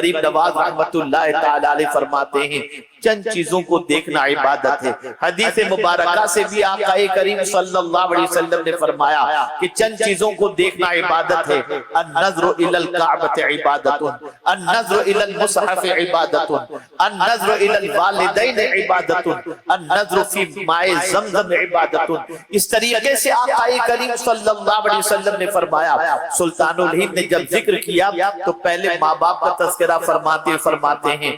غریب نواز رحمت اللہ تعالی علیہ فرماتے ہیں چند چیزوں کو دیکھنا عبادت ہے۔ حدیث مبارکہ سے بھی آقا کریم صلی اللہ علیہ وسلم نے فرمایا کہ چند چیزوں کو دیکھنا عبادت ہے۔ النظر الی الکعبۃ عبادت، النظر الی المصحف عبادت، النظر الی الوالدین عبادت، النظر فی ماء زمزم عبادت۔ اس طریقے سے آقا کریم صلی اللہ علیہ وسلم نے فرمایا۔ سلطان الہند نے جب ذکر کیا تو پہلے ماں باپ کا تذکرہ فرماتے ہیں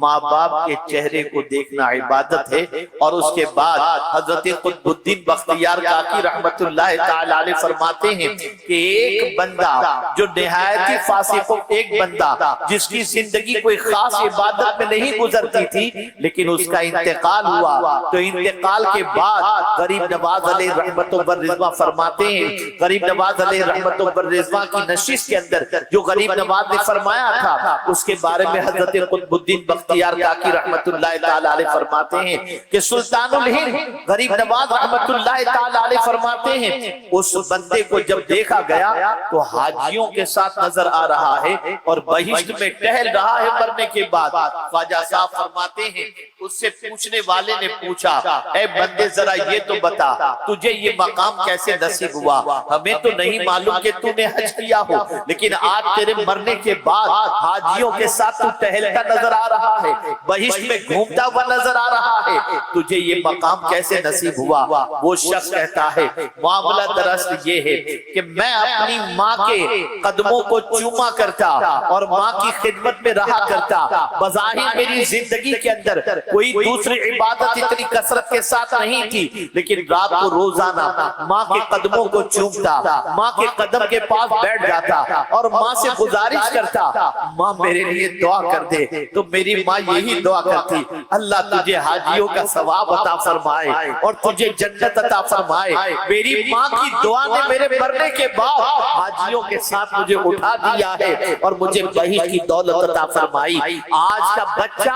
ماں باپ کے چہرے کو دیکھنا عبادت ہے، اور اس کے بعد حضرت قطب الدین بختیار کاکی رحمت اللہ تعالی علیہ فرماتے ہیں کہ ایک بندہ جو نہایت ہی فاسق ہو، ایک بندہ جس کی زندگی کوئی خاص عبادت میں نہیں گزرتی تھی، لیکن اس کا انتقال ہوا تو انتقال کے بعد غریب نواز علیہ رحمت والرضوان فرماتے ہیں، غریب نواز علیہ رحمت والرضوان کی نشست کے اندر جو غریب نواز نے فرمایا تھا اس کے بارے میں حضرت قطب الدین بختیار کاکی رحمت اللہ تعالی علیہ فرماتے ہیں کہ سلطان الہند غریب نواز رحمت اللہ تعالی علیہ فرماتے ہیں اس بندے کو جب دیکھا گیا تو حاجیوں کے ساتھ نظر آ رہا ہے اور بہشت میں ٹہل رہا ہے مرنے کے بعد۔ خواجہ صاحب فرماتے ہیں اس سے پوچھنے والے نے پوچھا اے بندے ذرا یہ تو بتا تجھے یہ مقام کیسے نصیب ہوا؟ ہمیں تو نہیں معلوم کہ تو نے حج کیا ہو، لیکن آج تیرے مرنے کے بعد حاجیوں کے ساتھ تو ٹہلتا نظر آ رہا ہے، بہشت میں گھومتا ہوا نظر آ رہا ہے، تجھے یہ مقام کیسے نصیب ہوا؟ وہ شخص کہتا ہے معاملہ دراصل یہ ہے کہ میں اپنی ماں کے قدموں کو چوما کرتا اور ماں کی خدمت میں رہا کرتا۔ بظاہر میری زندگی کے اندر کوئی دوسری عبادت اتنی کثرت کے ساتھ نہیں تھی، لیکن رات کو روزانہ ماں کے قدموں کو چومتا، ماں کے قدم کے پاس بیٹھ جاتا اور ماں سے گزارش کرتا ماں میرے لیے دعا کر دے، تو میری ماں یہی دعا کرتی اللہ تجھے حاجیوں کا ثواب عطا فرمائے اور تجھے جنت عطا فرمائے۔ میری ماں کی دعا نے میرے مرنے کے بعد حاجیوں کے ساتھ مجھے اٹھا دیا ہے اور مجھے بہشت کی دولت عطا فرمائی۔ آج کا بچہ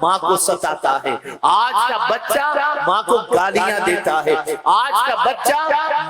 ماں کو ستاتا ہے، آج کا بچہ ماں کو گالیاں دیتا ہے، آج کا بچہ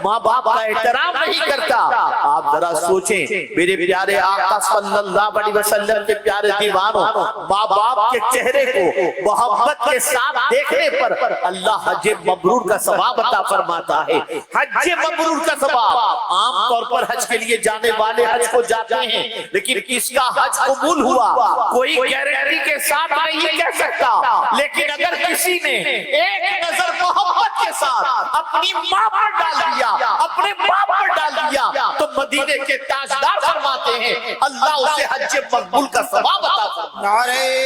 ماں باپ کا احترام نہیں کرتا۔ آپ ذرا سوچیں میرے پیارے آقا صلی اللہ علیہ وسلم کے پیارے دیوانوں، ماں باپ کے چہرے کو محبت کے ساتھ دیکھنے پر اللہ حج مبرور کا ثواب عطا فرماتا ہے۔ حج مبرور کا ثواب، عام طور پر حج کے لیے جانے والے حج کو جاتے ہیں، لیکن کس کا حج قبول ہوا کوئی گارنٹی کے ساتھ نہیں کہہ سکتا، لیکن اگر کسی نے ایک نظر محبت کے ساتھ اپنی ماں پر ڈال دیا، اپنے باپ پر ڈال دیا، تو مدینے کے تاجدار فرماتے ہیں اللہ اسے حج مقبول کا ثواب عطا فرماتا ہے۔